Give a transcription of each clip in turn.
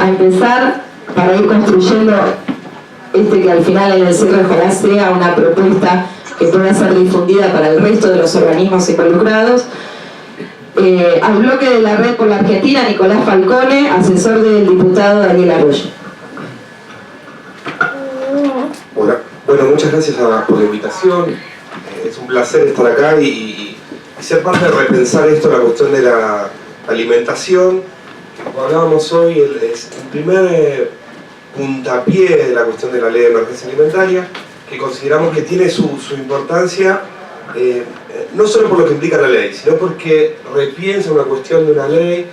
a empezar para ir construyendo que al final en el cierre ojalá sea una propuesta que pueda ser difundida para el resto de los organismos involucrados. Al bloque de la Red por la Argentina, Nicolás Falcone, asesor del diputado Daniel Arroyo. Hola. Bueno, muchas gracias por la invitación. Es un placer estar acá y ser parte de repensar esto, la cuestión de la alimentación. Como hablábamos hoy, es el primer puntapié de la cuestión de la ley de emergencia alimentaria, que consideramos que tiene su importancia, no solo por lo que implica la ley, sino porque repiensa una cuestión de una ley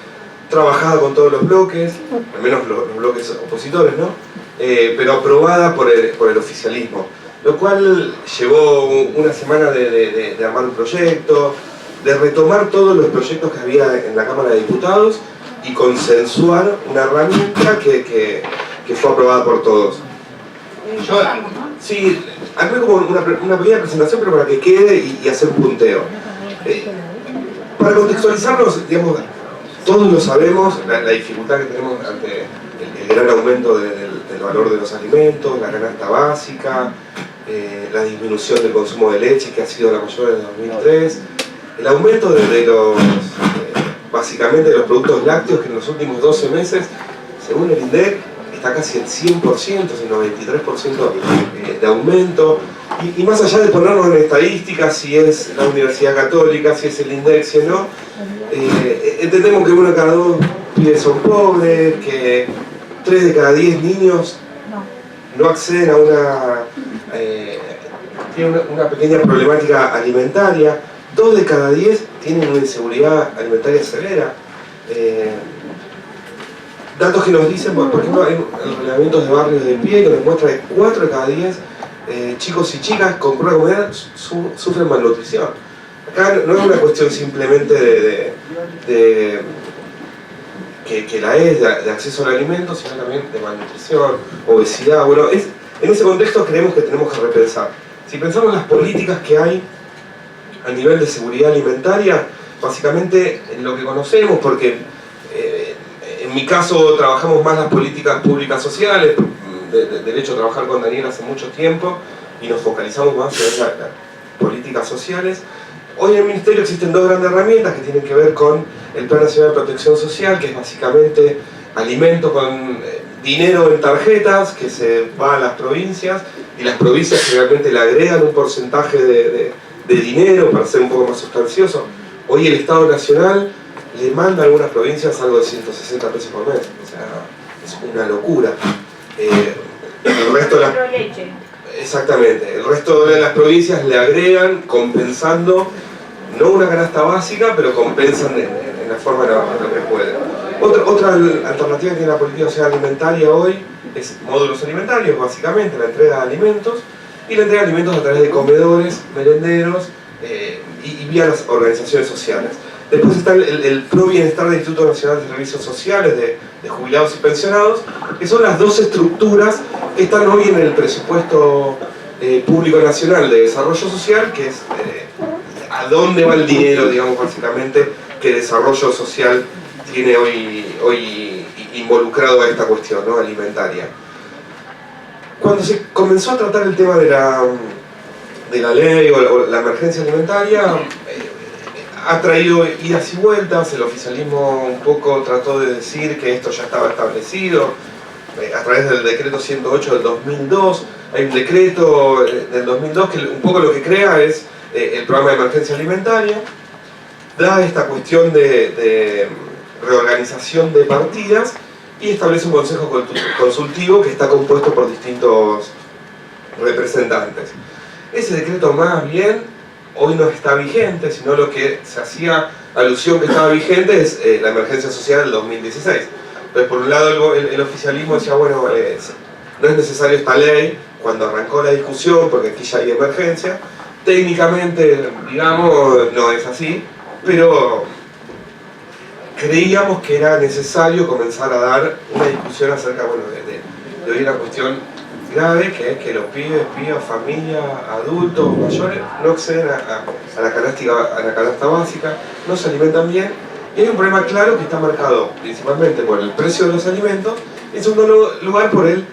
trabajada con todos los bloques, al menos los bloques opositores, ¿no? Pero aprobada por el oficialismo, lo cual llevó una semana de armar un proyecto, de retomar todos los proyectos que había en la Cámara de Diputados y consensuar una herramienta que fue aprobada por todos. Yo, sí, haré como una pequeña presentación, pero para que quede y hacer un punteo. Para contextualizarnos, digamos, todos lo sabemos, la dificultad que tenemos ante el gran aumento del valor de los alimentos, la canasta básica, la disminución del consumo de leche, que ha sido la mayor desde 2003, el aumento básicamente de los productos lácteos, que en los últimos 12 meses, según el INDEC, está casi el 100%, el 93% de aumento. Y más allá de ponernos en estadísticas, si es la Universidad Católica, si es el INDEC, si no, entendemos que 1 de cada 2 pibes son pobres, que 3 de cada 10 niños no acceden a tienen una pequeña problemática alimentaria, 2 de cada 10 tienen una inseguridad alimentaria severa. Datos que nos dicen, por ejemplo, hay relevamientos de barrios de pie que nos muestra que 4 de cada 10 chicos y chicas con prueba de comer sufren malnutrición. Acá no es una cuestión simplemente de que la es de acceso al alimento, sino también de malnutrición, obesidad. Bueno, en ese contexto creemos que tenemos que repensar. Si pensamos en las políticas que hay a nivel de seguridad alimentaria, básicamente en lo que conocemos, porque en mi caso trabajamos más las políticas públicas sociales, de hecho trabajar con Daniel hace mucho tiempo y nos focalizamos más en las políticas sociales. Hoy en el Ministerio existen 2 grandes herramientas que tienen que ver con el Plan Nacional de Protección Social, que es básicamente alimento con dinero en tarjetas que se va a las provincias, y las provincias generalmente le agregan un porcentaje de dinero para ser un poco más sustancioso. Hoy el Estado Nacional le manda a algunas provincias algo de 160 pesos por mes, o sea, es una locura. El resto de las... Exactamente, el resto de las provincias le agregan compensando, no una canasta básica, pero compensan en la forma en lo que pueden. Otra alternativa que tiene la política social alimentaria hoy es módulos alimentarios, básicamente la entrega de alimentos, y la entrega de alimentos a través de comedores, merenderos y vía las organizaciones sociales. Después está el Pro Bienestar del Instituto Nacional de Servicios Sociales de Jubilados y Pensionados, que son las 2 estructuras que están hoy en el presupuesto público nacional de desarrollo social, que es a dónde va el dinero, digamos, básicamente, que desarrollo social tiene hoy involucrado a esta cuestión, ¿no?, alimentaria. Cuando se comenzó a tratar el tema de la ley o la emergencia alimentaria, ha traído idas y vueltas. El oficialismo un poco trató de decir que esto ya estaba establecido a través del decreto 108 del 2002. Hay un decreto del 2002 que un poco lo que crea es el programa de emergencia alimentaria, da esta cuestión de reorganización de partidas y establece un consejo consultivo que está compuesto por distintos representantes. Ese decreto más bien hoy no está vigente, sino lo que se hacía alusión que estaba vigente es la emergencia social del 2016. Entonces, por un lado el oficialismo decía, bueno, no es necesario esta ley cuando arrancó la discusión, porque aquí ya hay emergencia. Técnicamente, digamos, no es así, pero creíamos que era necesario comenzar a dar una discusión acerca, bueno, de una cuestión grave, que es que los pibes, familias, adultos, mayores, no acceden a la canasta básica, no se alimentan bien, y hay un problema claro que está marcado principalmente por el precio de los alimentos En segundo lugar, por el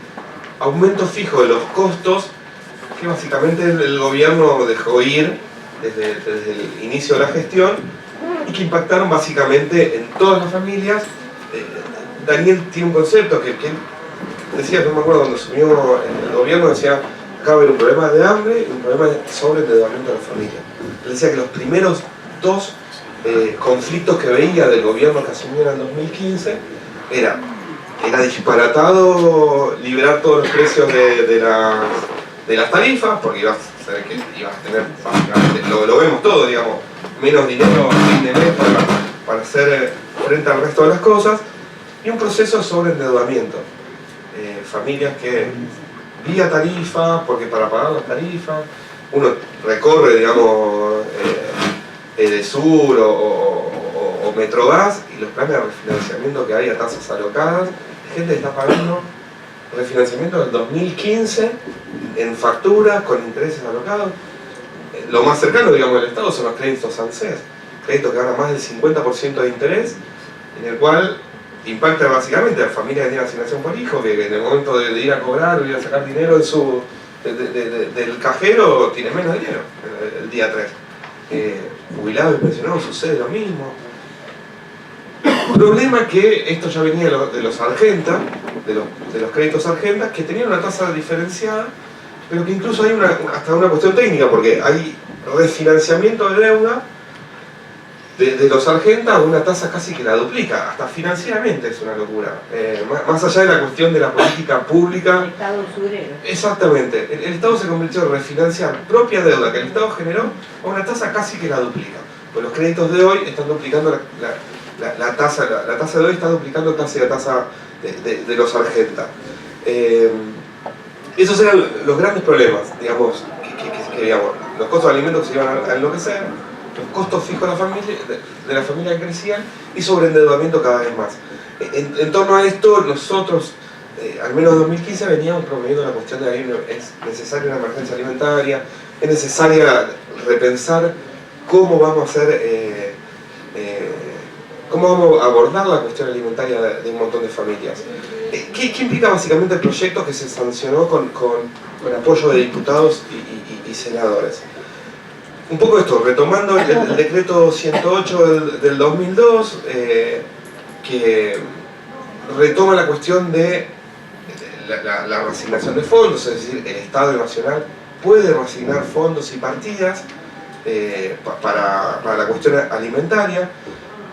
aumento fijo de los costos que básicamente el gobierno dejó ir desde el inicio de la gestión y que impactaron básicamente en todas las familias. Daniel tiene un concepto que decía, no me acuerdo cuando asumió el gobierno, decía: acá va a haber un problema de hambre y un problema de sobreendeudamiento de la familia. Él decía que los primeros dos conflictos que veía del gobierno que asumió en el 2015 era disparatado liberar todos los precios de las tarifas, porque ibas a tener, básicamente, lo vemos todo, digamos, menos dinero a fin de mes para hacer frente al resto de las cosas, y un proceso de sobreendeudamiento. Familias que vía tarifa, porque para pagar las tarifas uno recorre, digamos, Edesur o Metrogas, y los planes de refinanciamiento que hay a tasas alocadas, gente que está pagando refinanciamiento del 2015 en facturas con intereses alocados. Lo más cercano, digamos, del Estado son los créditos ANSES, créditos que ganan más del 50% de interés, en el cual impacta básicamente a familias que tienen asignación por hijo, que en el momento de ir a cobrar o ir a sacar dinero del cajero tiene menos dinero el día 3. Jubilados y pensionados sucede lo mismo. Problema que esto ya venía de los Argenta, de los créditos Argenta, que tenían una tasa diferenciada, pero que incluso hay hasta una cuestión técnica, porque hay refinanciamiento de deuda de los Argenta a una tasa casi que la duplica, hasta financieramente es una locura. Más allá de la cuestión de la política pública. El Estado usurero. Exactamente. El Estado se convirtió en refinanciar propia deuda que el Estado generó a una tasa casi que la duplica. Pues los créditos de hoy están duplicando la tasa de hoy está duplicando casi la tasa de los Argenta. Esos eran los grandes problemas, digamos, que digamos, los costos de alimentos que se iban a enloquecer, los costos fijos de la familia que crecían y sobreendeudamiento cada vez más. En torno a esto, nosotros, al menos en 2015, veníamos promoviendo la cuestión de que es necesaria una emergencia alimentaria, es necesaria repensar cómo vamos a hacer, cómo vamos a abordar la cuestión alimentaria de un montón de familias. ¿Qué implica básicamente el proyecto que se sancionó con apoyo de diputados y senadores? Un poco esto, retomando el decreto 108 del 2002, que retoma la cuestión de la reasignación de fondos, es decir, el Estado Nacional puede reasignar fondos y partidas para la cuestión alimentaria.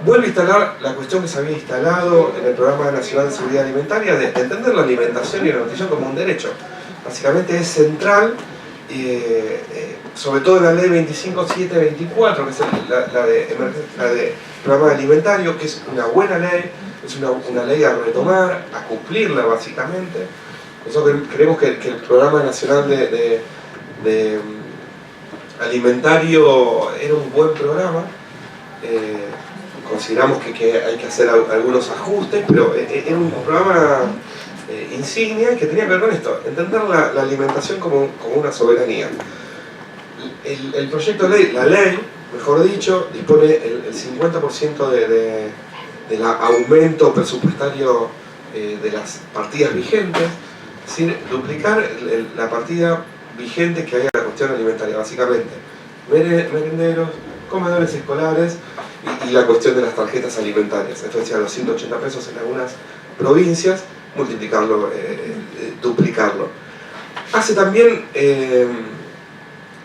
Vuelve a instalar la cuestión que se había instalado en el Programa Nacional de Seguridad Alimentaria de entender la alimentación y la nutrición como un derecho. Básicamente es central, sobre todo en la ley 25724, que es la de programa alimentario, que es una buena ley, es una ley a retomar, a cumplirla básicamente. Nosotros creemos que el Programa Nacional de Alimentario era un buen programa. Consideramos que hay que hacer algunos ajustes, pero era un programa insignia que tenía que ver con esto, entender la alimentación como una soberanía. El proyecto de ley, la ley, mejor dicho, dispone el 50% del aumento presupuestario de las partidas vigentes, sin duplicar la partida vigente que hay en la cuestión alimentaria, básicamente merenderos, comedores escolares y la cuestión de las tarjetas alimentarias. Esto decía, los 180 pesos en algunas provincias, multiplicarlo, duplicarlo. Hace también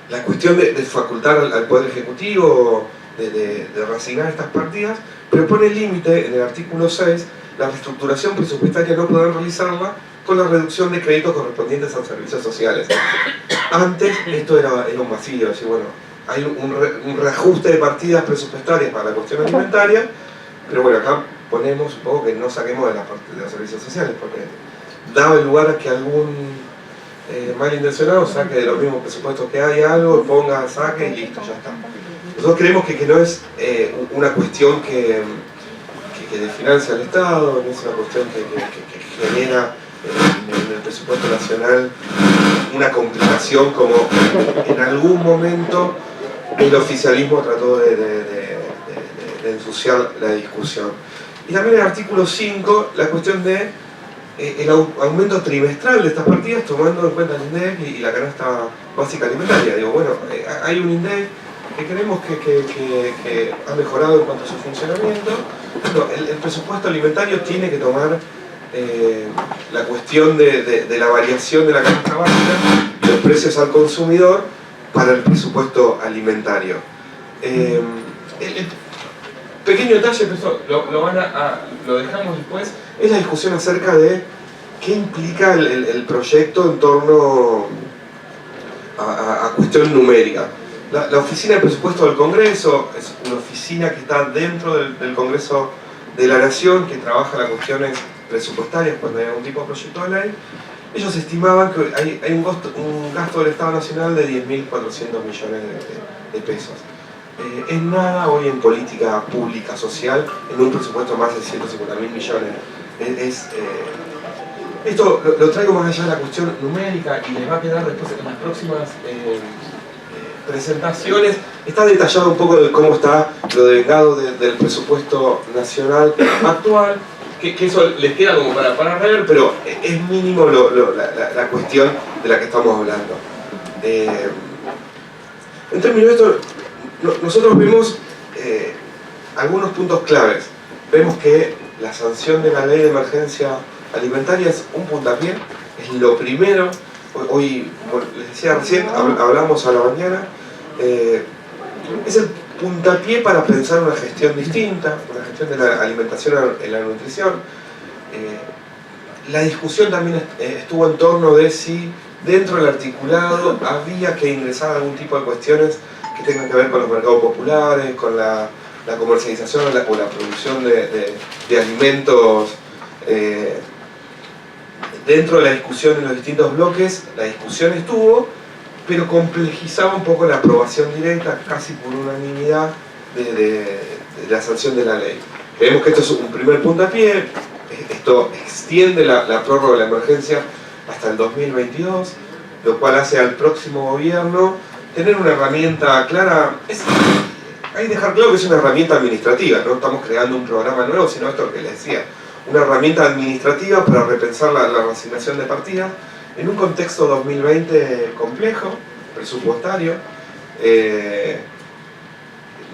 la cuestión de facultar al Poder Ejecutivo de reasignar estas partidas, pero pone límite en el artículo 6, la reestructuración presupuestaria no podrá realizarla con la reducción de créditos correspondientes a servicios sociales. Antes esto era un vacío, así, bueno, hay un reajuste de partidas presupuestarias para la cuestión alimentaria, pero bueno, acá ponemos un poco que no saquemos de los servicios sociales, porque daba el lugar a que algún malintencionado saque de los mismos presupuestos que hay algo, ponga, saque y listo, ya está. Nosotros creemos que no es una cuestión que desfinancia al Estado, no es una cuestión que genera en el presupuesto nacional una complicación como en algún momento el oficialismo trató de ensuciar la discusión. Y también en el artículo 5, la cuestión de el aumento trimestral de estas partidas tomando en cuenta el INDEC y la canasta básica alimentaria. Digo, bueno, hay un INDEC que creemos que ha mejorado en cuanto a su funcionamiento. Bueno, el presupuesto alimentario tiene que tomar la cuestión de la variación de la canasta básica y los precios al consumidor para el presupuesto alimentario. El pequeño detalle, pero esto lo dejamos después, es la discusión acerca de qué implica el proyecto en torno a cuestión numérica. La Oficina de Presupuesto del Congreso es una oficina que está dentro del Congreso de la Nación, que trabaja las cuestiones presupuestarias cuando hay algún tipo de proyecto de ley. Ellos estimaban que hay un gasto del Estado Nacional de 10.400 millones de pesos. Es nada hoy en política pública social, en un presupuesto más de 150.000 millones. Esto lo traigo más allá de la cuestión numérica y les va a quedar después en las próximas presentaciones. Está detallado un poco de cómo está lo devengado del presupuesto nacional actual, que eso les queda como para ver, pero es mínimo la cuestión de la que estamos hablando. En términos de esto, nosotros vemos algunos puntos claves. Vemos que la sanción de la ley de emergencia alimentaria es un puntapié, es lo primero. Hoy, como les decía recién, hablamos a la mañana, es el puntapié para pensar una gestión distinta, una gestión de la alimentación y la nutrición. La discusión también estuvo en torno de si dentro del articulado había que ingresar algún tipo de cuestiones que tengan que ver con los mercados populares, con la comercialización o la producción de alimentos. Dentro de la discusión en los distintos bloques, la discusión estuvo, pero complejizaba un poco la aprobación directa, casi por unanimidad, de la sanción de la ley. Creemos que esto es un primer puntapié, esto extiende la prórroga de la emergencia hasta el 2022, lo cual hace al próximo gobierno tener una herramienta clara. Hay que dejar claro que es una herramienta administrativa, no estamos creando un programa nuevo, sino esto que les decía, una herramienta administrativa para repensar la reasignación de partidas en un contexto 2020 complejo, presupuestario.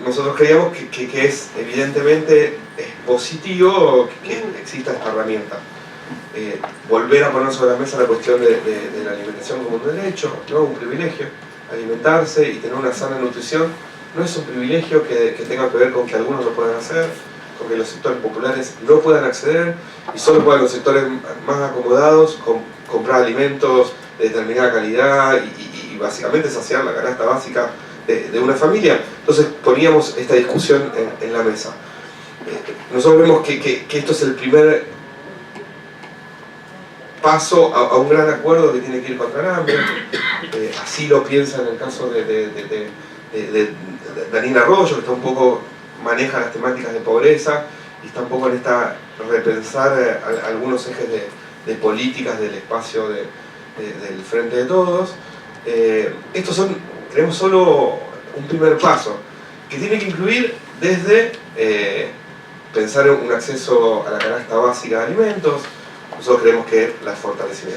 Nosotros creíamos que es evidentemente positivo que exista esta herramienta. Volver a poner sobre la mesa la cuestión de la alimentación como un derecho, no un privilegio. Alimentarse y tener una sana nutrición no es un privilegio que tenga que ver con que algunos lo puedan hacer, con que los sectores populares no puedan acceder y solo puedan los sectores más acomodados comprar alimentos de determinada calidad y básicamente saciar la canasta básica de una familia. Entonces poníamos esta discusión en la mesa. Nosotros vemos que esto es el primer paso a un gran acuerdo que tiene que ir contra el hambre. Así lo piensa en el caso de Danina Arroyo, que está un poco maneja las temáticas de pobreza y está un poco en esta repensar algunos ejes de políticas del espacio del Frente de Todos. Estos son, creemos, solo un primer paso que tiene que incluir desde pensar en un acceso a la canasta básica de alimentos. Nosotros creemos que el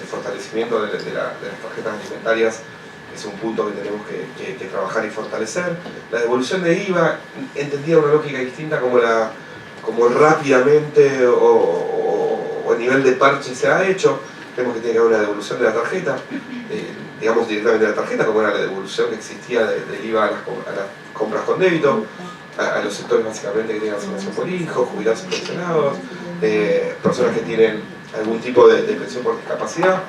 fortalecimiento de las tarjetas alimentarias es un punto que tenemos que trabajar y fortalecer. La devolución de IVA, entendida en una lógica distinta como rápidamente o a nivel de parche se ha hecho, creemos que tiene que haber una devolución de la tarjeta, digamos directamente de la tarjeta, como era la devolución que existía del IVA a las compras con débito, a los sectores básicamente que tienen asignación por hijos, jubilados y pensionados, personas que tienen algún tipo de pensión por discapacidad,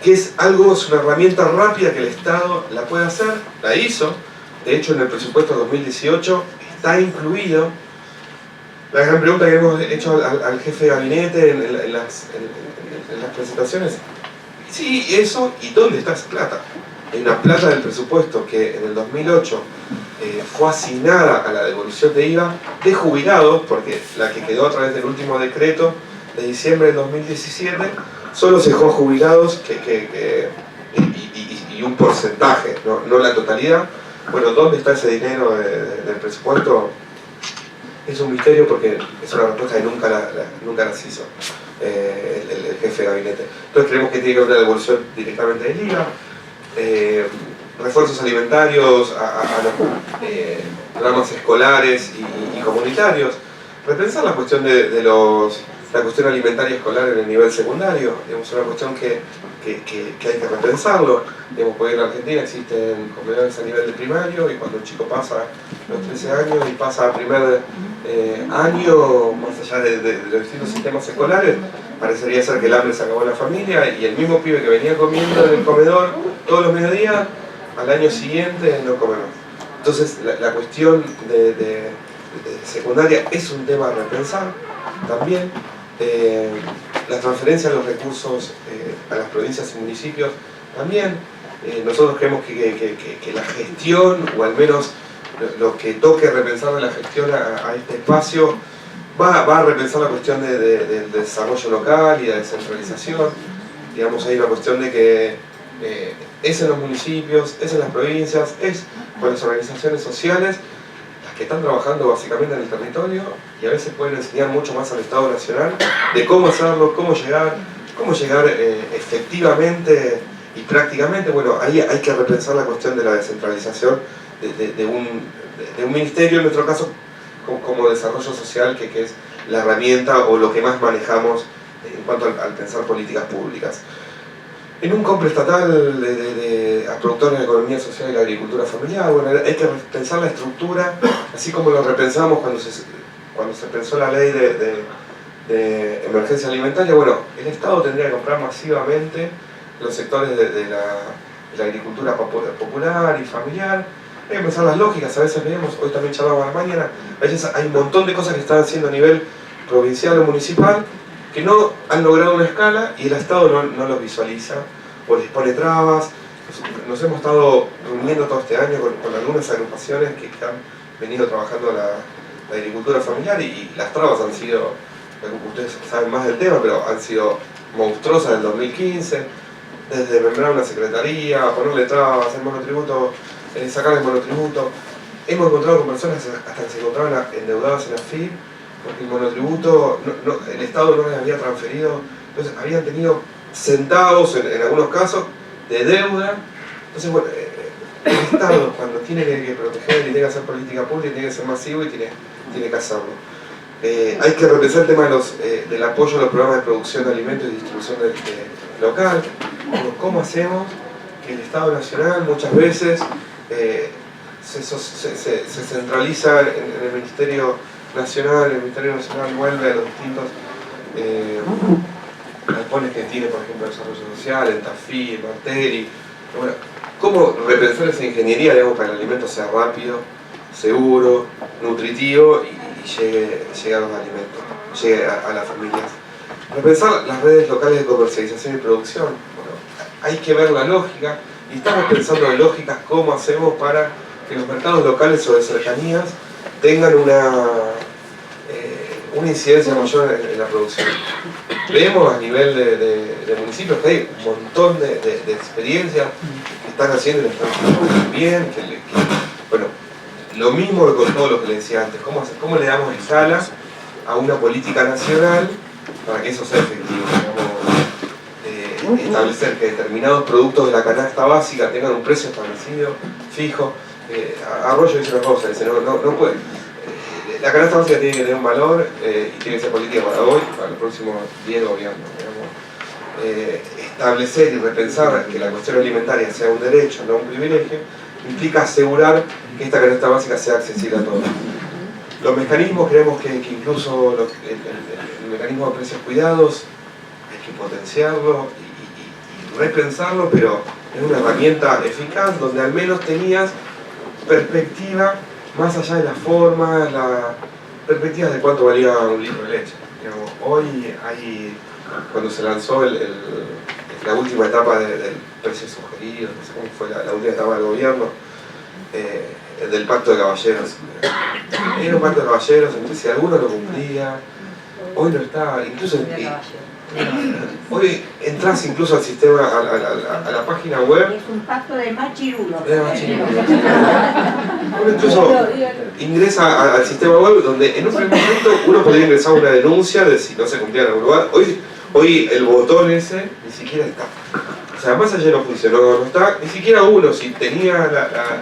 que es una herramienta rápida que el Estado la puede hacer, la hizo. De hecho, en el presupuesto 2018 está incluido. La gran pregunta que hemos hecho al jefe de gabinete en las presentaciones: sí, eso, ¿y dónde está esa plata? Hay una plata del presupuesto que en el 2008 fue asignada a la devolución de IVA de jubilados, porque la que quedó a través del último decreto de diciembre del 2017 solo se dejó jubilados y un porcentaje, no la totalidad. Bueno, ¿dónde está ese dinero del presupuesto? Es un misterio porque es una respuesta que nunca las hizo. el jefe de gabinete. Entonces creemos que tiene que haber una devolución directamente del IVA, refuerzos alimentarios a los programas escolares y comunitarios, repensar la cuestión la cuestión alimentaria escolar en el nivel secundario, digamos, una cuestión que hay que repensarlo, digamos, porque en la Argentina existen comedores a nivel de primario y cuando un chico pasa los 13 años y pasa a primer año, más allá de los distintos sistemas escolares, parecería ser que el hambre se acabó en la familia y el mismo pibe que venía comiendo en el comedor todos los mediodías, al año siguiente no come más. Entonces la cuestión de secundaria es un tema a repensar también. La transferencia de los recursos a las provincias y municipios también. Nosotros creemos que la gestión, o al menos lo que toque repensar de la gestión a este espacio, va a repensar la cuestión del desarrollo local y de descentralización. Digamos, hay una cuestión de que es en los municipios, es en las provincias, es con las organizaciones sociales que están trabajando básicamente en el territorio y a veces pueden enseñar mucho más al Estado Nacional de cómo hacerlo, cómo llegar efectivamente y prácticamente. Bueno, ahí hay que repensar la cuestión de la descentralización de un ministerio, en nuestro caso como desarrollo social, que es la herramienta o lo que más manejamos en cuanto al pensar políticas públicas. En un compra estatal a productores de la economía social y la agricultura familiar, bueno, hay que repensar la estructura, así como lo repensamos cuando se pensó la ley de emergencia alimentaria. Bueno, el Estado tendría que comprar masivamente los sectores de la agricultura popular y familiar. Hay que pensar las lógicas, a veces vemos, hoy también charlamos a la mañana, a veces hay un montón de cosas que están haciendo a nivel provincial o municipal, que no han logrado una escala y el Estado no los visualiza o les pone trabas. Nos hemos estado reuniendo todo este año con algunas agrupaciones que han venido trabajando la agricultura familiar y las trabas han sido, ustedes saben más del tema, pero han sido monstruosas del 2015, desde membrar una secretaría, ponerle trabas, el monotributo, sacar el monotributo. Hemos encontrado con personas hasta que se encontraban endeudadas en la FIP, porque el monotributo, el Estado no les había transferido, entonces habían tenido centavos en algunos casos de deuda. Entonces, bueno, el Estado cuando tiene que proteger y tiene que hacer política pública, tiene que ser masivo y tiene que hacerlo. Hay que repensar el tema del apoyo a los programas de producción de alimentos y distribución local. ¿Cómo hacemos que el Estado Nacional muchas veces se centraliza en el Ministerio Nacional, el Ministerio Nacional vuelve a los distintos galpones que tiene, por ejemplo, el desarrollo social, el TAFI, el Marteri? Bueno, ¿cómo repensar esa ingeniería, digamos, para que el alimento sea rápido, seguro, nutritivo y llegue a los alimentos, llegue a las familias? Repensar las redes locales de comercialización y producción. Bueno, hay que ver la lógica y estamos pensando en lógicas, cómo hacemos para que los mercados locales o de cercanías tengan una incidencia mayor en la producción. Vemos a nivel de municipios que hay un montón de experiencias que están haciendo y lo están haciendo bien, bueno, lo mismo con todo lo que les decía antes, cómo le damos escala a una política nacional para que eso sea efectivo. Establecer que determinados productos de la canasta básica tengan un precio establecido, fijo. Arroyo dice una cosa, dice, no puede. La canasta básica tiene que tener un valor y tiene que ser política para hoy, para los próximos 10 gobiernos. Establecer y repensar que la cuestión alimentaria sea un derecho, no un privilegio, implica asegurar que esta canasta básica sea accesible a todos. Los mecanismos, creemos que incluso el mecanismo de precios cuidados hay que potenciarlo y repensarlo, pero es una herramienta eficaz donde al menos tenías perspectiva más allá de las formas, la perspectiva de cuánto valía un litro de leche. Digamos, hoy cuando se lanzó la última etapa del precio sugerido, no sé cómo fue la última etapa del gobierno, del pacto de caballeros. Era un pacto de caballeros, entonces si alguno lo cumplía, hoy no está, incluso hoy entras incluso al sistema, a la página web. Es un pacto de machirulo. Uno incluso ingresa al sistema web donde en un primer momento uno podría ingresar una denuncia de si no se cumplía en algún lugar. Hoy el botón ese ni siquiera está. O sea, más allá de no funcionó, no está, ni siquiera uno, si tenía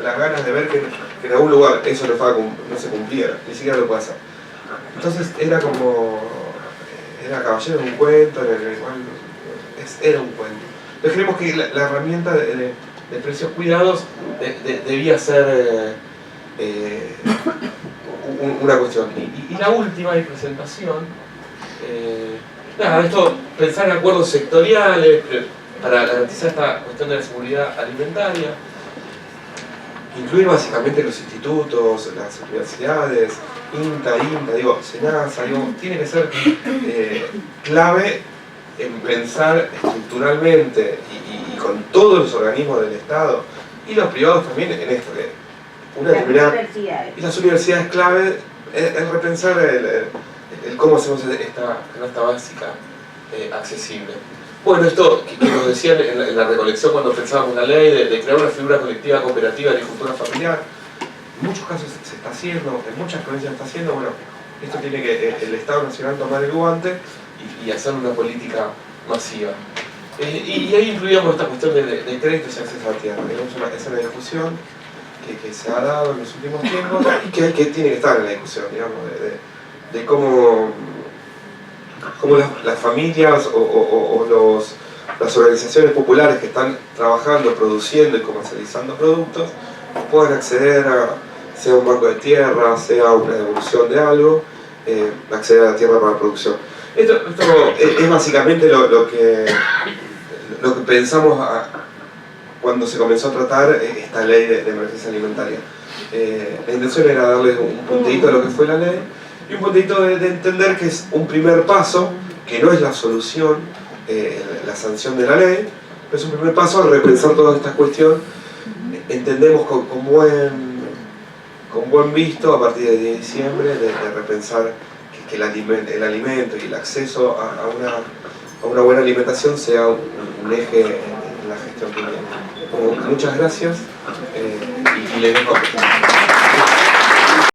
las ganas de ver que en algún lugar eso no se cumpliera, ni siquiera lo puede hacer. Entonces era caballero de un cuento, era un cuento. Entonces creemos que la herramienta de precios cuidados debía ser una cuestión. Y la última de presentación, esto, pensar en acuerdos sectoriales para garantizar esta cuestión de la seguridad alimentaria, incluir básicamente los institutos, las universidades, INTA, SENASA, tiene que ser clave en pensar estructuralmente y con todos los organismos del Estado y los privados también en esto, y las universidades clave en repensar el cómo hacemos esta canasta básica accesible. Bueno, esto que nos decían en la recolección cuando pensábamos la ley de crear una figura colectiva cooperativa de agricultura familiar, en muchos casos se está haciendo, en muchas provincias se está haciendo. Bueno, esto tiene que el Estado Nacional tomar el guante y hacer una política masiva. Y ahí incluíamos esta cuestión de créditos y acceso a tierra. Es una discusión que se ha dado en los últimos tiempos y que tiene que estar en la discusión, digamos, de cómo las familias o las organizaciones populares que están trabajando, produciendo y comercializando productos puedan acceder a, sea un banco de tierra, sea una devolución de algo, acceder a la tierra para la producción. Esto es básicamente lo que pensamos cuando se comenzó a tratar esta ley de emergencia alimentaria. La intención era darle un puntito a lo que fue la ley y un puntito de entender que es un primer paso, que no es la solución, la sanción de la ley, pero es un primer paso a repensar toda esta cuestión. Entendemos con buen visto a partir del 10 de diciembre de repensar que el alimento y el acceso a una buena alimentación sea un eje en la gestión que viene. Muchas gracias y les dejo.